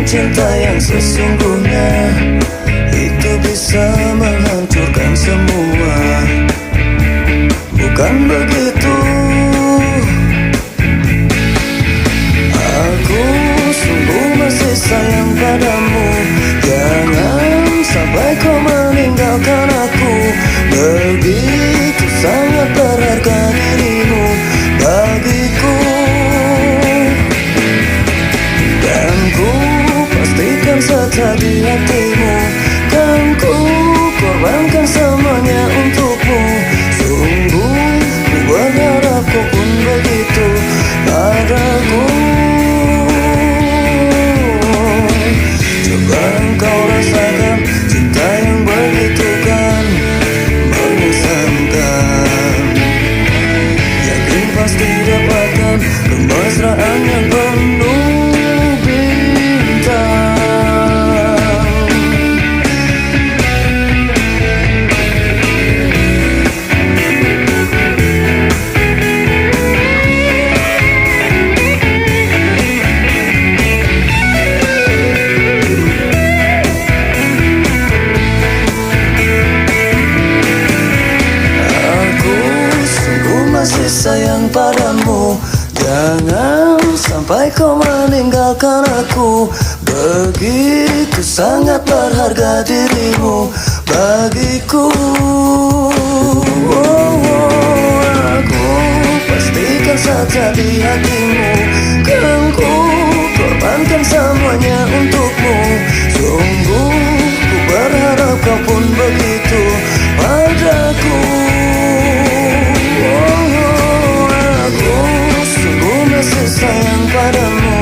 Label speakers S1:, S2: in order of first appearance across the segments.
S1: cinta yang sesungguhnya itu bisa menghancurkan semua. Bukan begitu. Aku sungguh masih sayang padamu. Jangan sampai kau meninggalkan aku. Begitu sangat berharga dirimu bagiku. Dan ku pastikan saja di hatimu. Kan ku korbankan semuanya untukmu. Sungguh ku berharap kau pun begitu padaku. Coba engkau rasakan cinta yang begitu kan mengesankan. Yakin pasti dapatkan kemesraan yang penuh bintang. Masih sayang padamu. Jangan sampai kau meninggalkan aku. Begitu sangat berharga dirimu bagiku. Aku pastikan saja di hatimu. Kan ku korbankan semuanya untukmu. Sungguh ku berharap kau pun begitu padaku. Masih sayang padamu.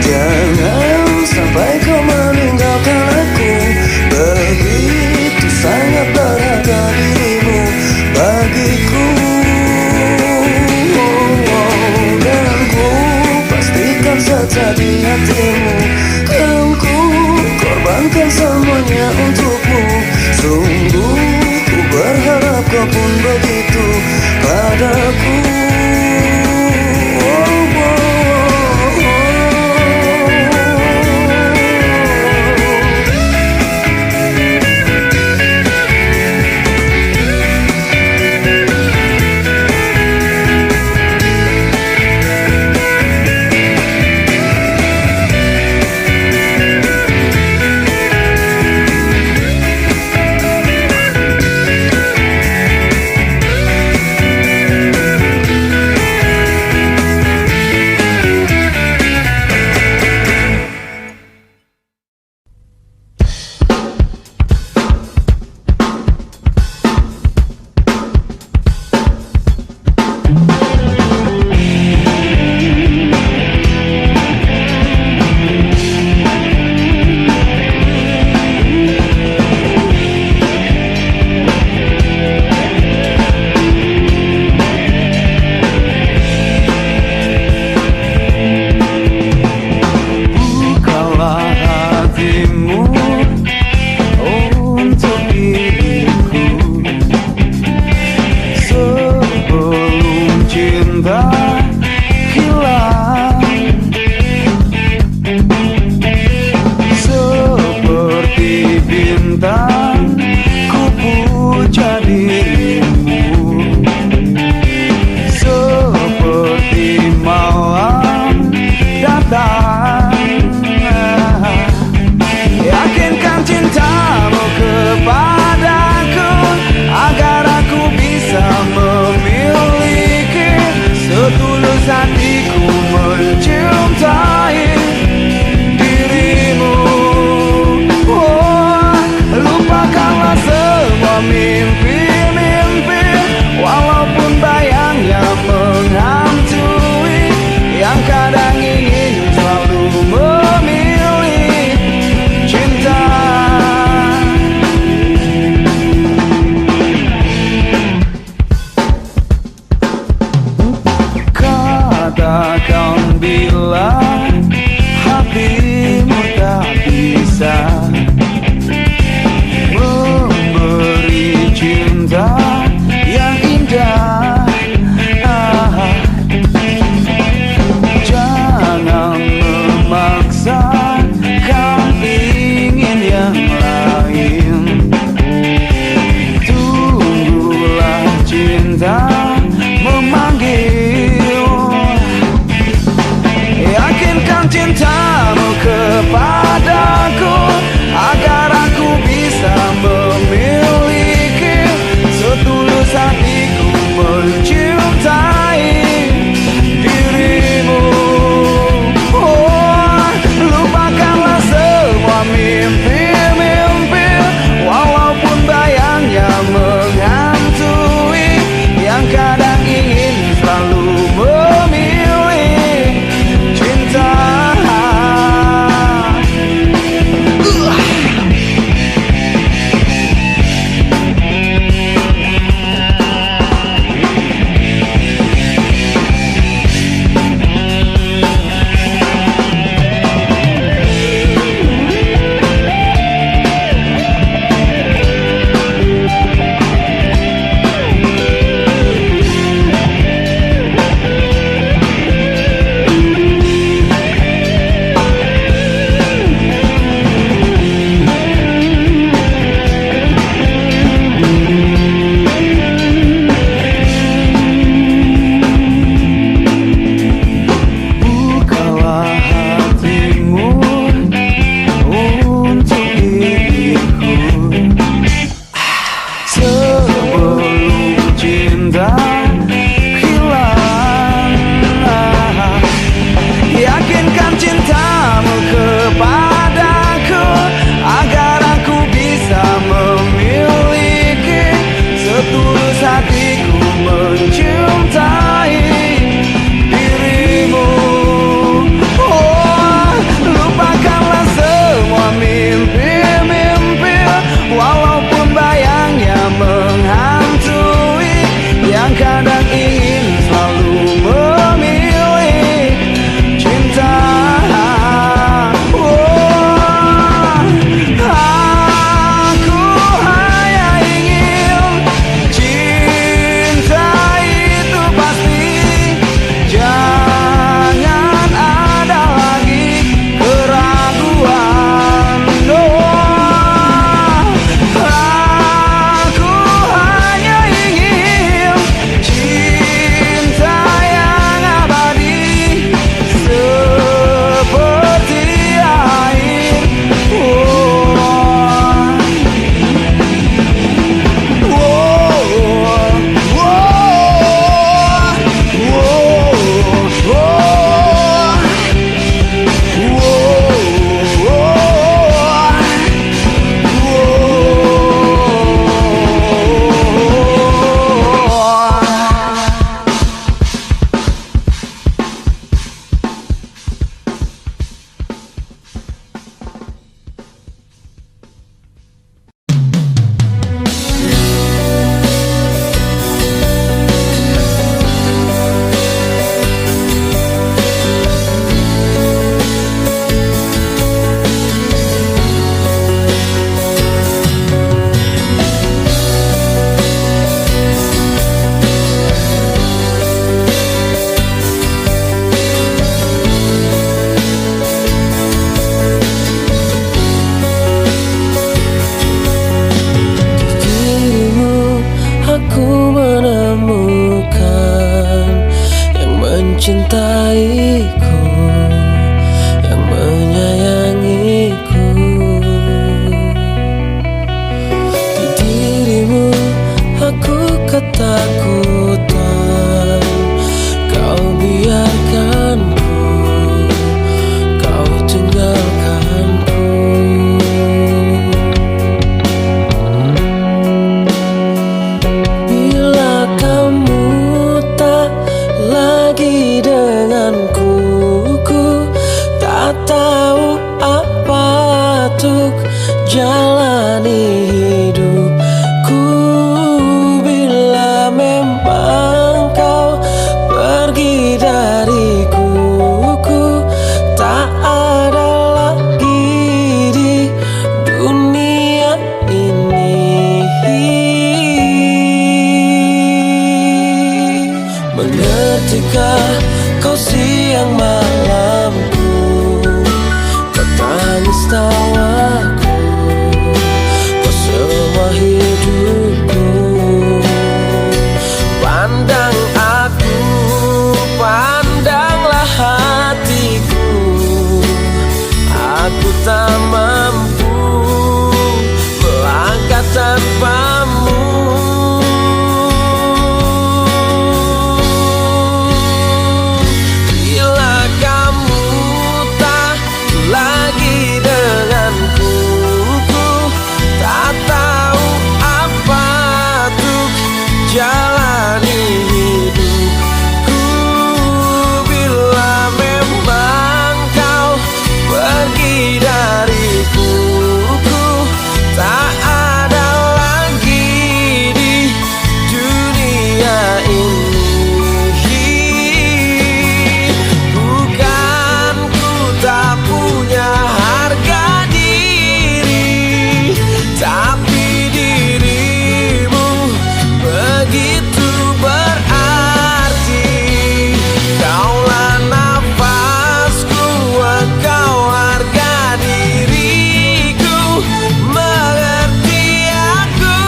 S1: Jangan sampai kau meninggalkan aku. Begitu sangat berharga dirimu bagiku. Dan ku pastikan saja di hatimu. Kan ku korbankan semuanya untukmu. Sungguh ku berharap kau pun begitu padaku.
S2: mencintaiku, yang menyayangiku. Di dirimu aku ketakutan, kau biarkanku, kau tinggalkanku. Bila kamu tak lagi denganku, ku tak tahu apa untuk jalani hidupku. Bila memang kau pergi dariku, ku tak ada lagi di dunia ini. Mengertikah kau siang malamku, kau tangis tawaku, kau semua hidupku. Pandang aku, pandanglah hatiku, aku tak mampu melangkah tanpamu. Bila kamu tak lagi denganku, ku tak tahu apa untuk jalani hidupku. Bila memang kau pergi dariku, ku tak ada lagi di dunia ini. Bukan ku tak punya harga diri, tapi dirimu begitu berarti. Kaulah nafasku, engkau harga diriku, mengerti aku.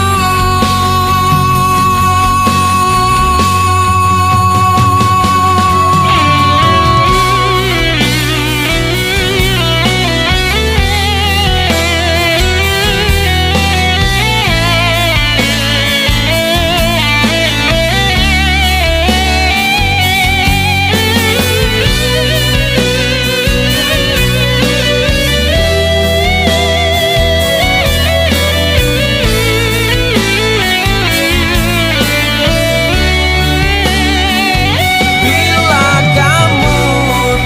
S2: Bila kamu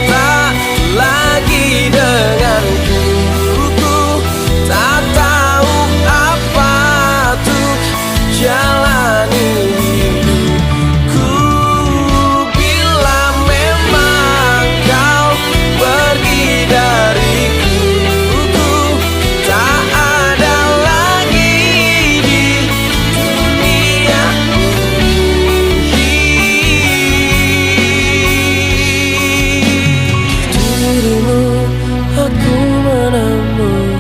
S2: tak lagi denganku, ku tak tahu apa untuk jalani hidupku. Bila memang kau pergi dariku, ku tak ada lagi di dunia ini. Dirimu aku menemukan.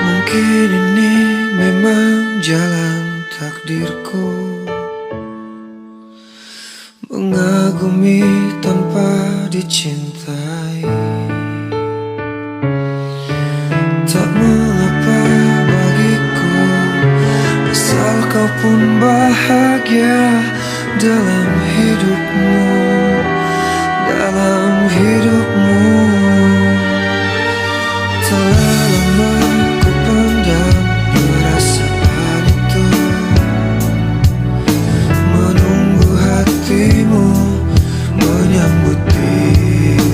S2: Mungkin ini memang jalan takdirku, mengagumi tanpa dicintai. Tak mengapa bagiku, asal kau pun bahagia dalam hidupmu, dalam hidupmu. Telah lama ku pendam perasaan itu, menunggu hatimu menyambut diriku.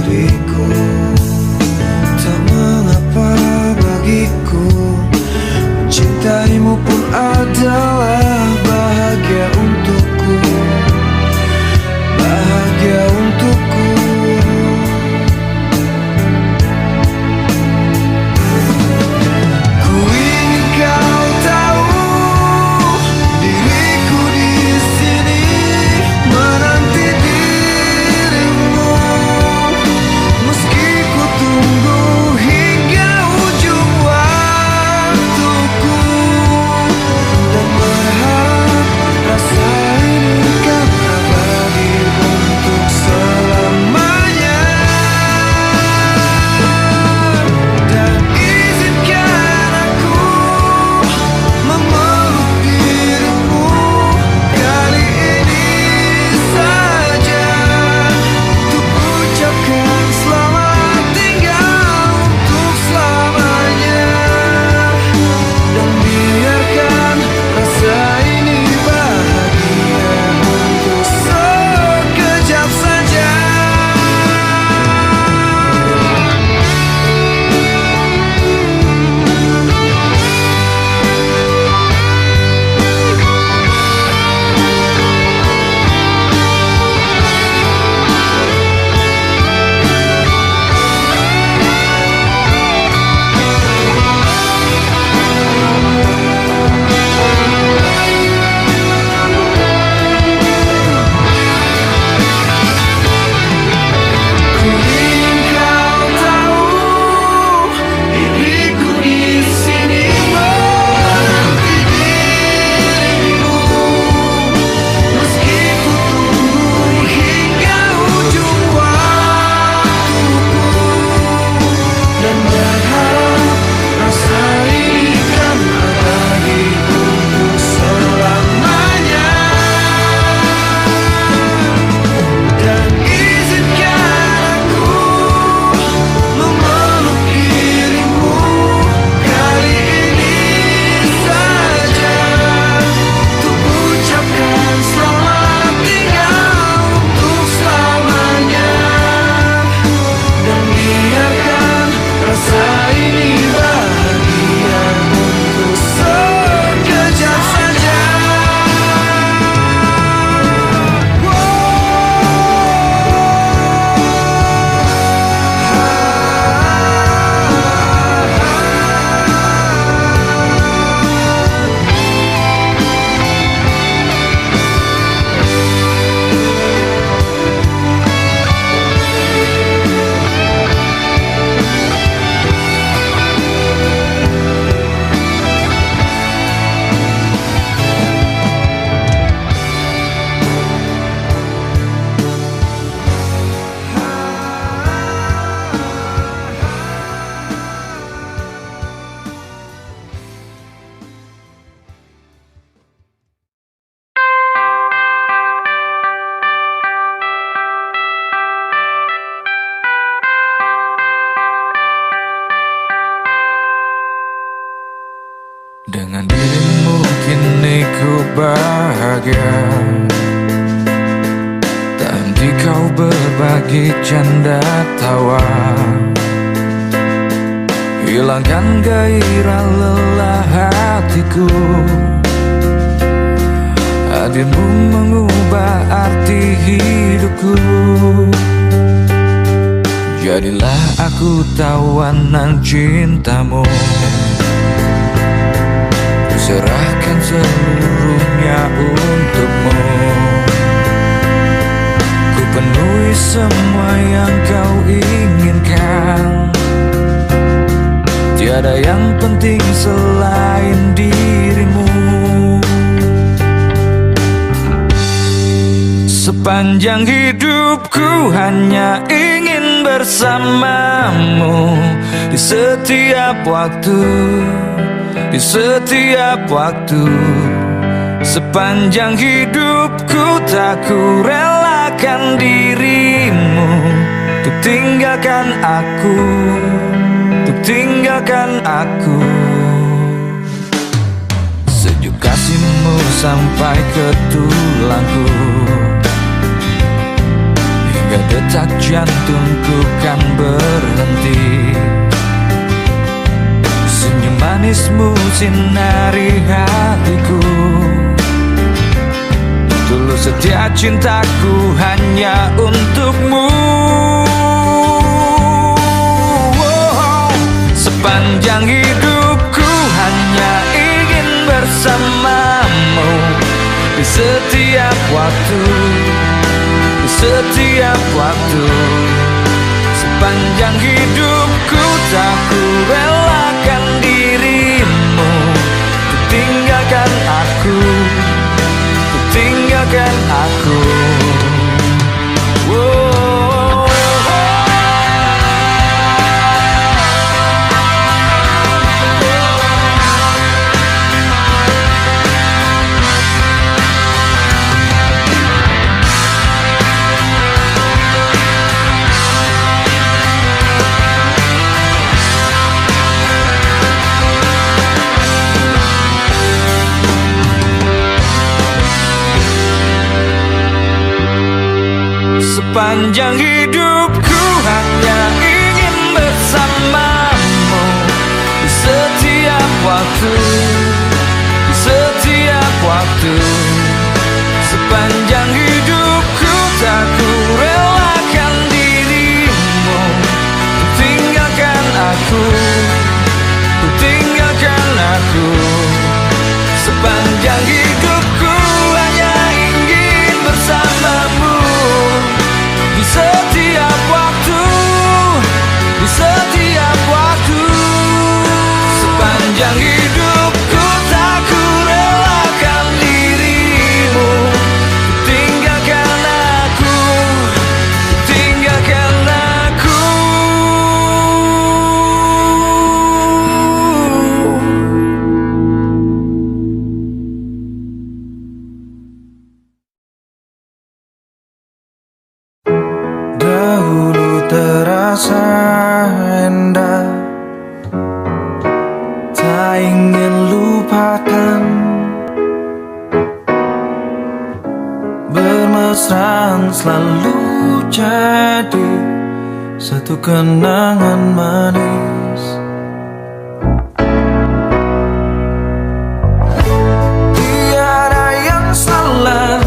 S3: bahagia. Tak henti kau berbagi canda tawa, hilangkan gairah lelah hatiku. Hadirmu mengubah arti hidupku. Jadilah aku tawanan cintamu, serahkan seluruhnya untukmu. Ku penuhi semua yang kau inginkan, tiada yang penting selain dirimu. Sepanjang hidupku hanya ingin bersamamu, di setiap waktu, di setiap waktu. Sepanjang hidupku tak ku relakan dirimu untuk tinggalkan aku, untuk tinggalkan aku. Sejuk kasihmu sampai ke tulangku, hingga detak jantungku kan berhenti. Senyum manismu sinari hatiku, tulus setia cintaku hanya untukmu. Sepanjang hidupku hanya ingin bersamamu, di setiap waktu, di setiap waktu. Sepanjang hidupku tak ku relakan dirimu untuk tinggalkan aku, untuk tinggalkan aku. Sepanjang hidupku hanya ingin bersamamu, di setiap waktu, di setiap waktu. Sepanjang hidupku tak ku relakan dirimu untuk tinggalkan aku, untuk tinggalkan aku. Sepanjang hidupku hanya ingin bersamamu, di setiap waktu, di setiap waktu. Sepanjang hidupku tak ku relakan dirimu untuk tinggalkan aku, untuk tinggalkan aku.
S1: Dahulu terasa indah, tak ingin lupakan. Bermesraan selalu jadi satu kenangan manis. Tiada yang salah,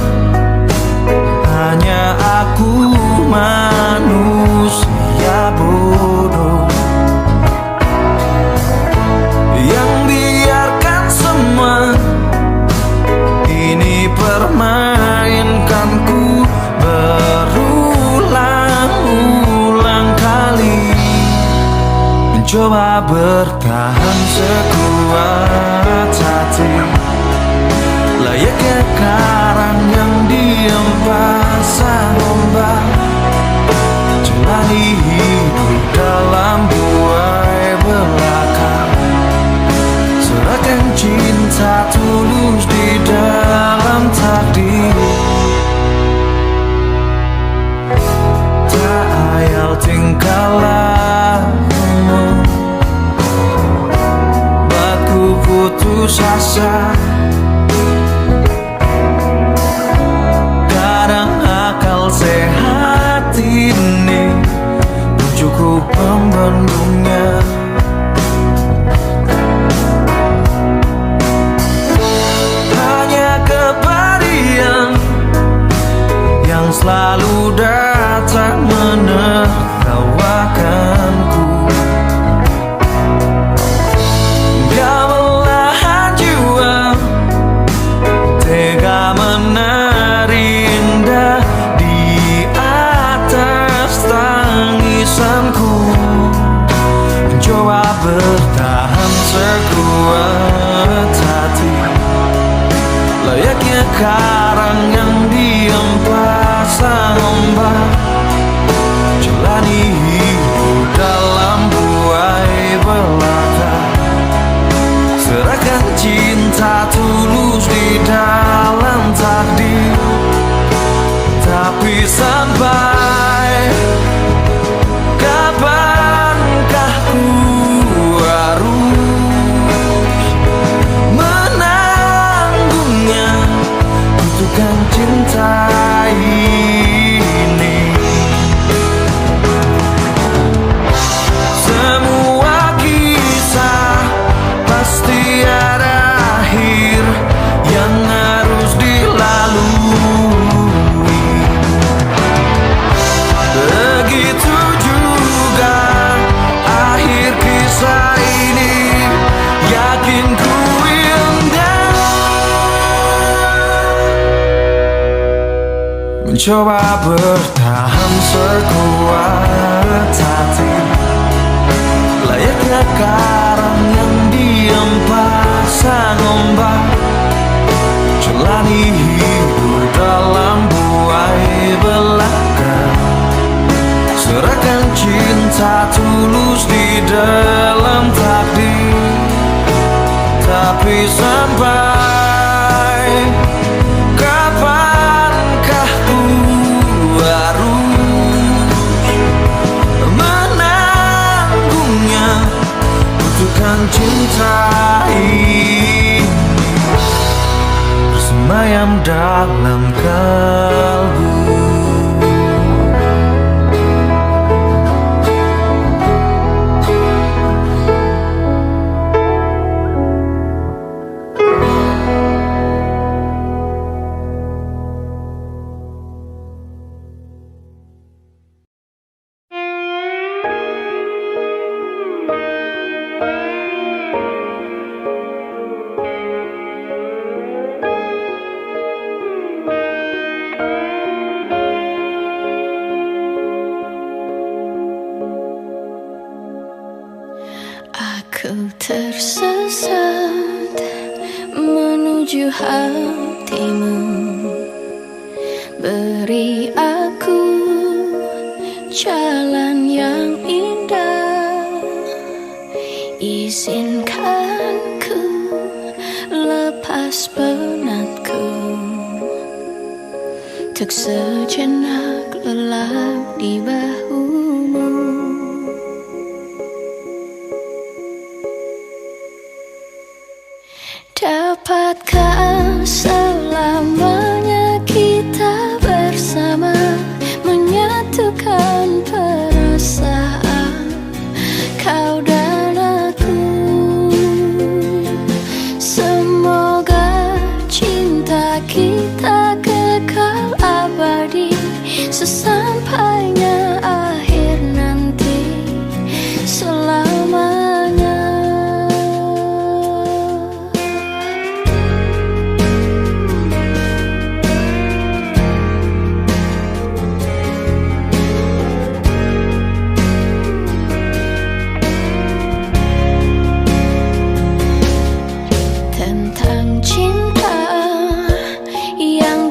S1: hanya aku manusia bodoh yang biarkan semua ini permainkanku berulang-ulang kali, mencoba bertahan sekuat hati, layaknya karang yang dihempaskan ombak. Jalani hidup dalam buai belaka, serahkan cinta tulus di dalam takdir. Tak ayal tingkah lakumu, buatku putus asa.
S2: pembendungnya. Hanya kepadian yang selalu datang menertawakanku. Gamelan jiwa tega menari indah di atas tangisanku, mencoba bertahan sekuat hati, layaknya karang yang diam pasang ombak, jalani hidup dalam buai belaka, serahkan cinta tulus di dalam takdir. Tapi sampai kapankah ku harus menanggungnya, butuhkan cinta ini. Semua kisah pasti ada akhir yang harus dilalui. Begitu juga akhir kisah ini, yakin ku indah. Mencoba bertahan sekuat hati, layaknya karang yang diam pasang ombak, jalani hidup dalam buai belaka, serahkan cinta tulus di dalam takdir. Tapi sampai kapankah ku harus menanggungnya, butuhkan cinta ini bersemayam dalam kalbu.
S4: Aku tersesat menuju hatimu, beri aku jalan yang indah, izinkan ku lepas penatku, untuk sejenak lelap di bahumu. Dapatkah selamanya kita bersama, menyatukan perasaan kau dan aku? Semoga cinta kita kekal abadi, sesampainya akhir nanti selamanya.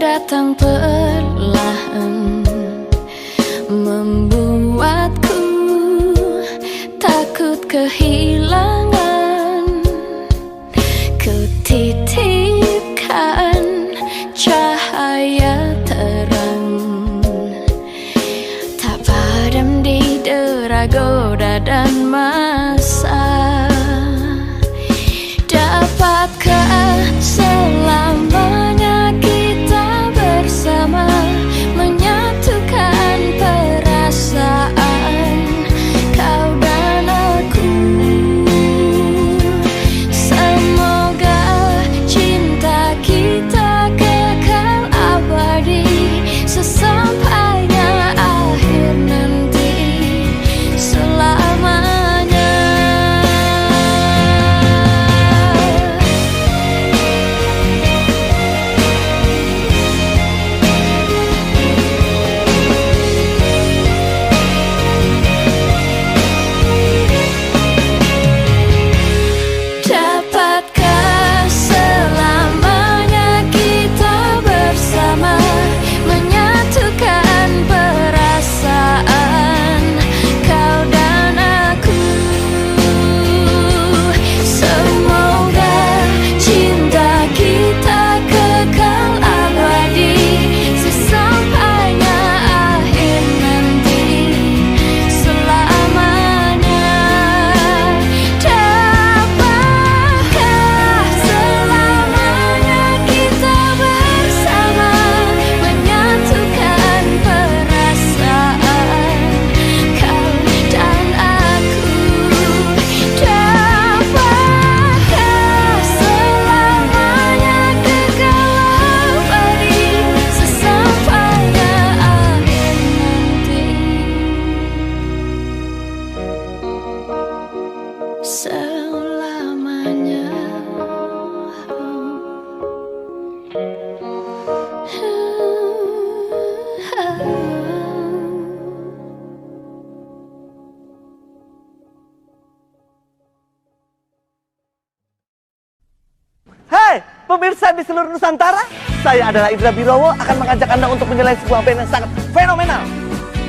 S4: Datang perlahan, membuatku takut kehilangan. Kutitipkan cahaya terang, tak padam di dera goda dan masa. Dapatkah selamanya kita bersama, menyatukan perasaan
S5: Pemirsa di seluruh Nusantara, saya adalah Indra Birowo akan mengajak Anda untuk menilai sebuah band yang sangat fenomenal,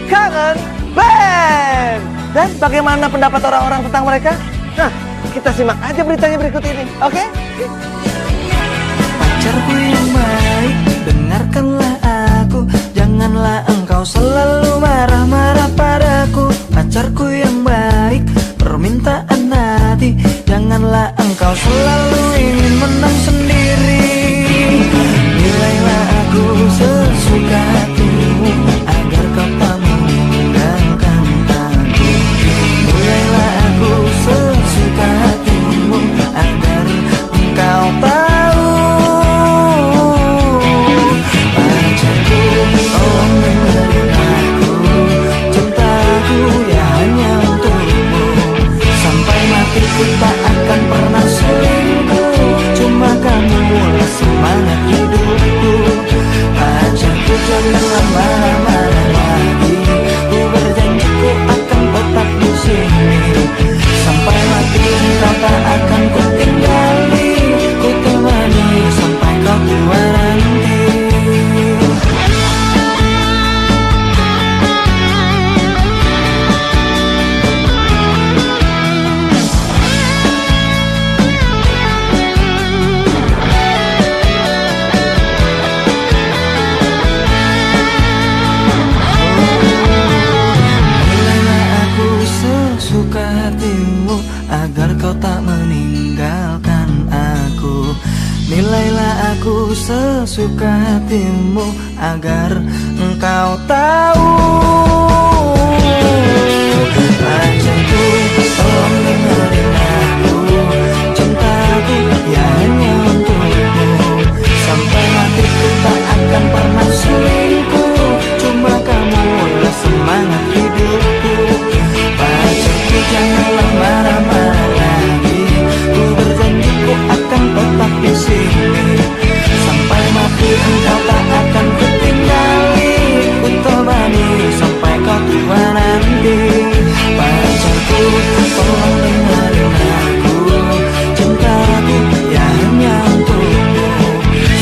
S5: Kangen Band. Dan bagaimana pendapat orang-orang tentang mereka? Nah, kita simak aja beritanya berikut ini, oke?
S6: Pacarku yang baik, dengarkanlah aku. Janganlah engkau selalu marah-marah padaku. Pacarku yang baik, permintaan hati. Janganlah engkau selalu ingin menang sendiri. Nilailah aku sesuka hatimu, agar kau tak meninggalkan aku. Nilailah aku sesuka hatimu, agar engkau tahu. Pacarku, tolong dengerin aku. Cintaku ya hanya untukmu. Sampai mati ku tak akan pernah selingkuh. Cuma kamulah semangat hidupku. Pacarku, janganlah marah-marah lagi. Ku berjanji ku akan tetap di sini. Sampai mati engkau tak akan ku tinggali. Ku temani sampai kau tua nanti. Agar kau tak meninggalkan aku. Nilailah aku sesuka hatimu, agar engkau tahu. Pacarku, tolong dengerin aku. Cintaku ya hanya untukmu. Sampai mati ku tak akan pernah selingkuh. Cuma kamulah semangat hidupku. Pacarku, janganlah marah-marah lagi. Ku berjanji ku akan tetap di sini. Sampai mati engkau tak akan ku tinggali. Ku temani sampai kau tua nanti. Pacarku, tolong dengerin aku. Cintaku ya hanya untukmu.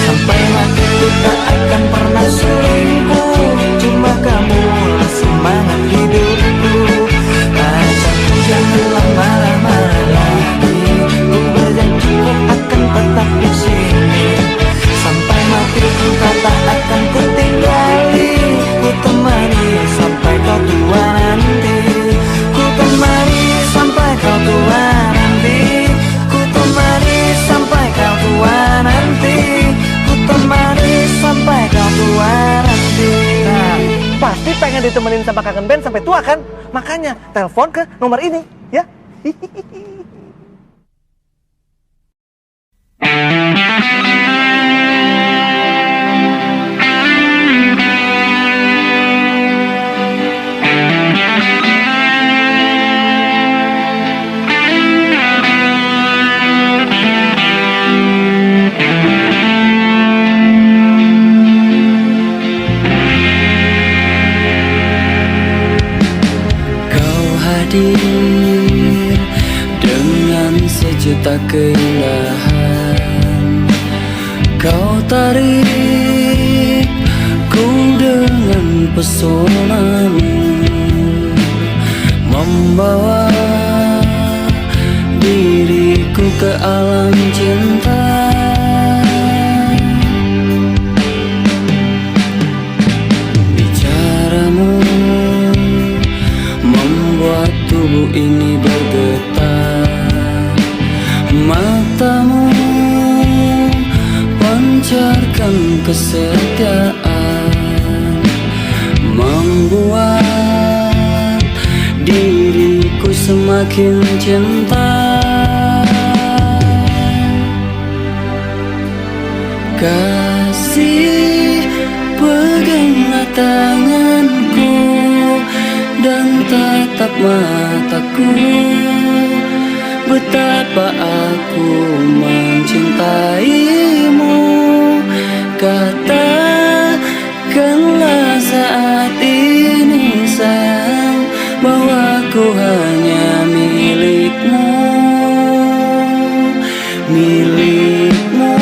S6: Sampai mati ku tak akan pernah selingkuh. Cuma kamulah semangat hidupku. Pacarku, janganlah marah-marah lagi. Ku berjanji ku akan tetap di sini. Sampai mati engkau tak akan ku tinggali. Ku temani sampai kau tua nanti. Ku temani sampai kau tua nanti. Ku temani sampai kau tua nanti. Ku temani sampai kau tua nanti.
S5: Nah, pasti pengen ditemenin sama Kangen Band sampai tua kan? Makanya telepon ke nomor ini, ya.
S6: Hadir dengan sejuta keindahan. Kau tarik ku dengan pesonamu, membawa diriku ke alam cinta. Bicaramu membuat tubuh ini bergetar. Matamu pancarkan kesetiaan, membuat diriku semakin cinta. Kasih, peganglah tanganku dan tatap mataku. Betapa aku mencintaimu. Katakanlah saat ini sayang, bahwa ku hanya milikmu, milikmu.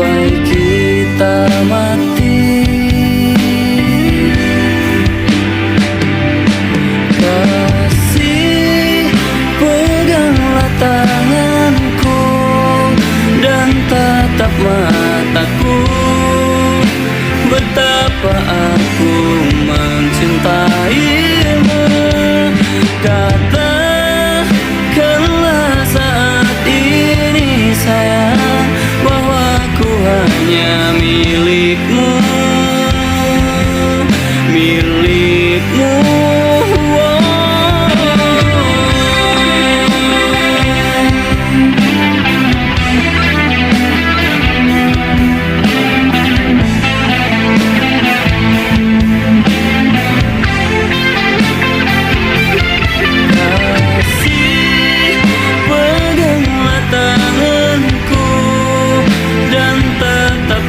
S6: sampai kita mati. Kasih, peganglah tanganku dan tatap mataku. Betapa aku mencintaimu. Katakanlah saat ini sayang, bahwa ku hanya milikmu, milikmu.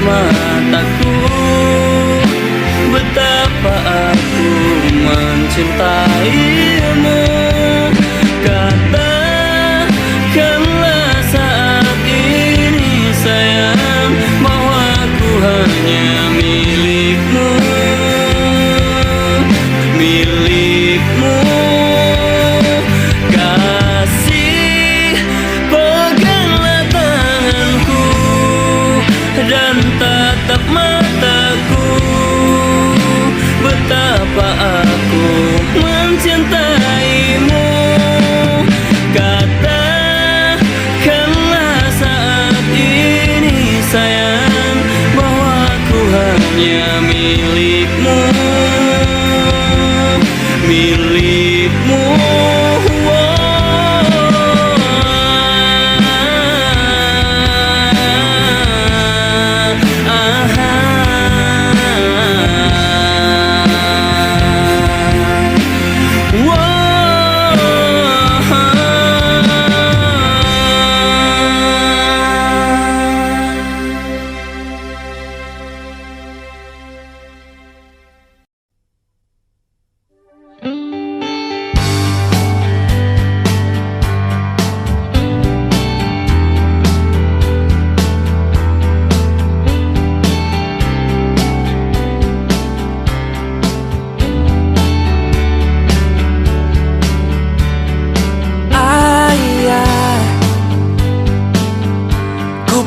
S6: Mataku, betapa aku mencintaimu. Katakanlah saat ini sayang, bahwa ku hanya milikmu, milikmu. Kasih, peganglah tanganku dan tatap mataku. Betapa aku mencintaimu. Katakanlah saat ini sayang, bahwa ku hanya milikmu, milikmu.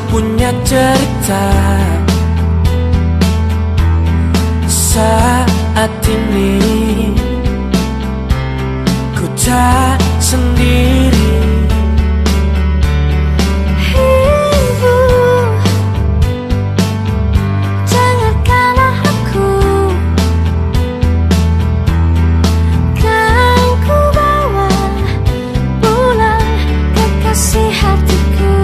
S2: Punya cerita saat ini, ku tak sendiri.
S4: Ibu, jangankanlah aku, kan ku bawa pulang kekasih hatiku.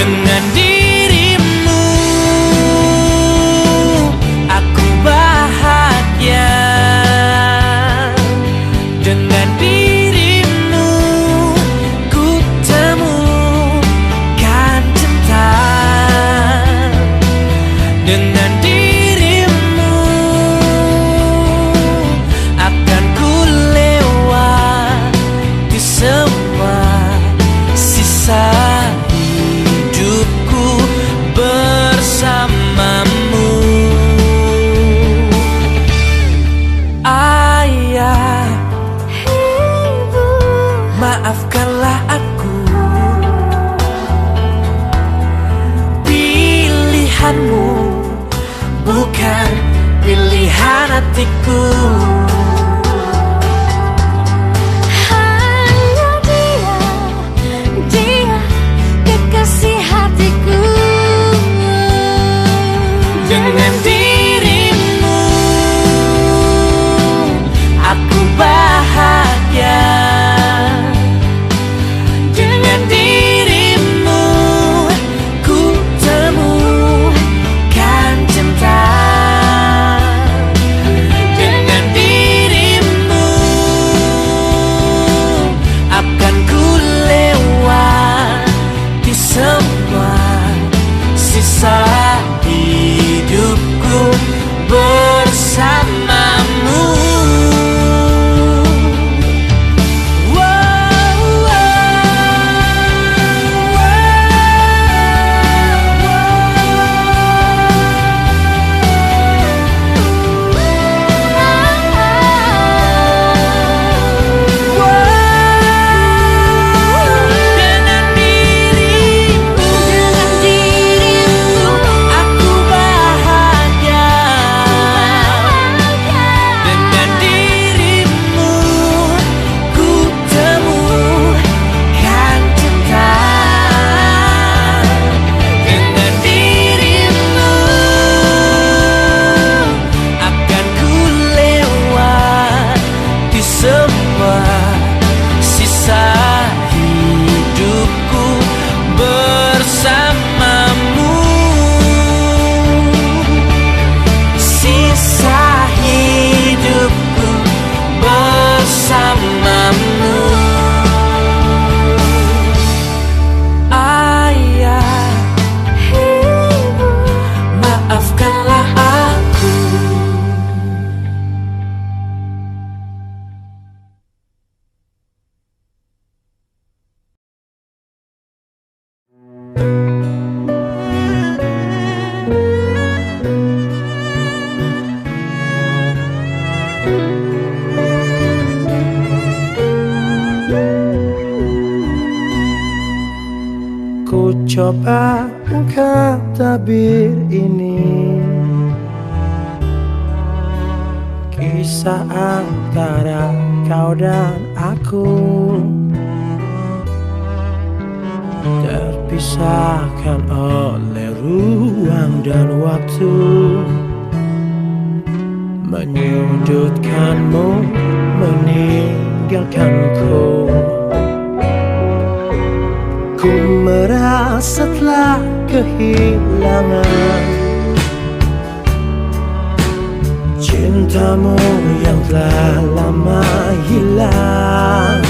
S2: Dengan dirimu aku bahagia. Dengan dirimu ku temukan cinta. Dengan dirimu akan ku lewati semua sisa bersamamu. Ayah, Ibu, maafkanlah aku. Pilihanmu bukan pilihan hatiku.
S4: Hanya dia kekasih hatiku.
S2: Dengan dirimu aku bahagia. Dengan dirimu ku temukan cinta. Dengan coba ungkap tabir ini, kisah antara kau dan aku, terpisahkan oleh ruang dan waktu, menyudutkanmu, meninggalkanku. Ku merasa telah kehilangan cintamu yang telah lama hilang.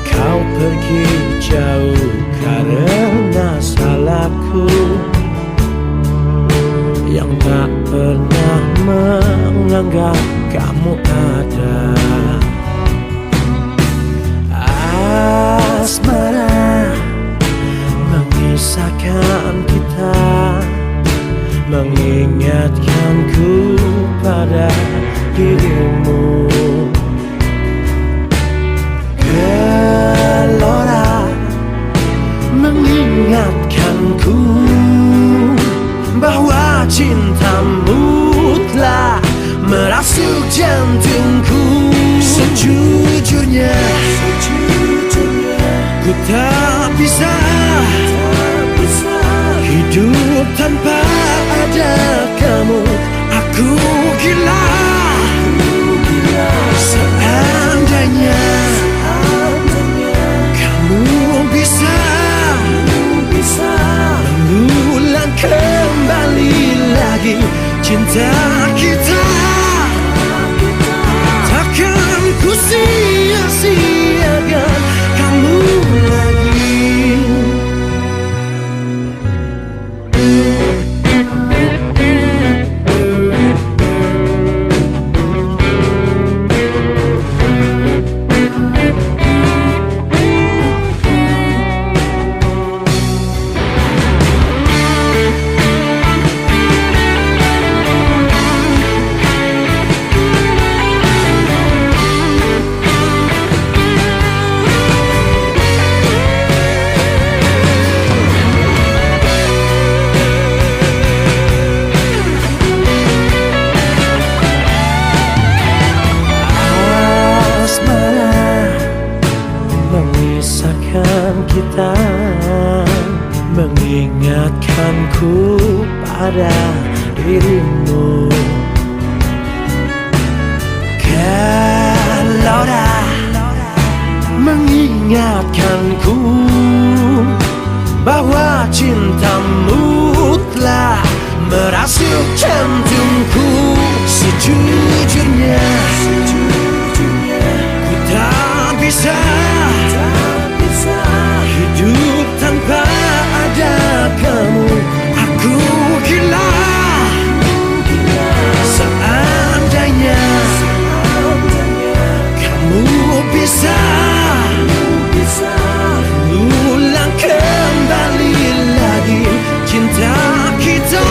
S2: Kau pergi jauh karena salahku yang tak pernah menganggap kamu ada. Asmara mengisahkan kita, mengingatkanku pada dirimu. Gelora mengingatkanku bahwa cintamu telah merasuk jantungku. Sejujurnya ku tak bisa hidup tanpa ada kamu. Aku gila seandainya kamu bisa mengulang kembali lagi cinta kita. Takkan ku sia-siakan kamu lagi. Kita mengingatkanku pada dirimu. Gelora mengingatkanku bahwa cintamu telah merasuk jantungku. Sejujurnya ku tak bisa hidup tanpa ada kamu. Aku gila seandainya kamu bisa mengulang kembali lagi cinta kita.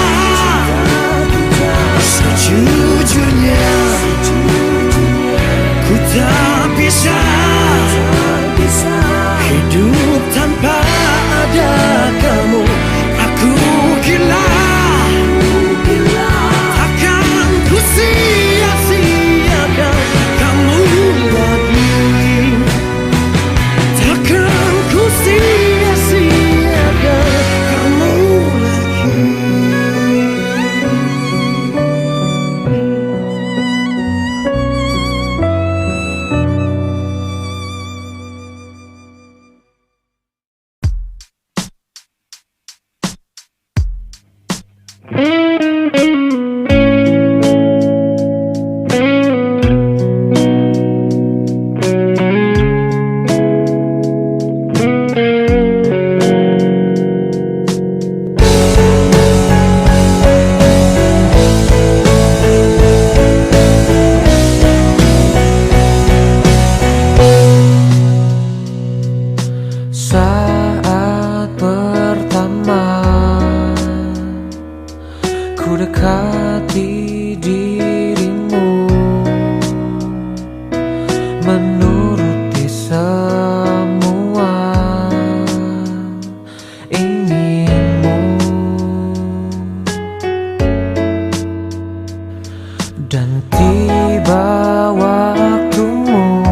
S3: Dan tiba waktumu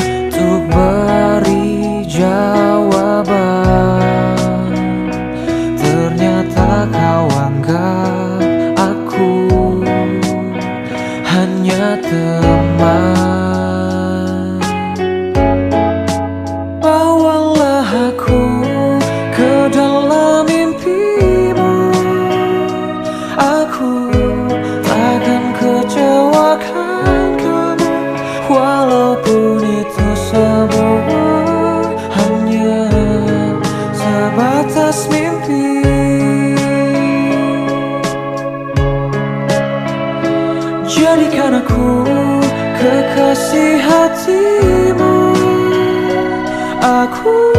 S3: untuk beri jawaban. Ternyata kau anggap aku hanya teman. Bawalah aku ke dalam mimpimu. Aku takkan kecewakan kamu, walaupun itu semua hanya sebatas mimpi. Jadikan aku kekasih hatimu. Aku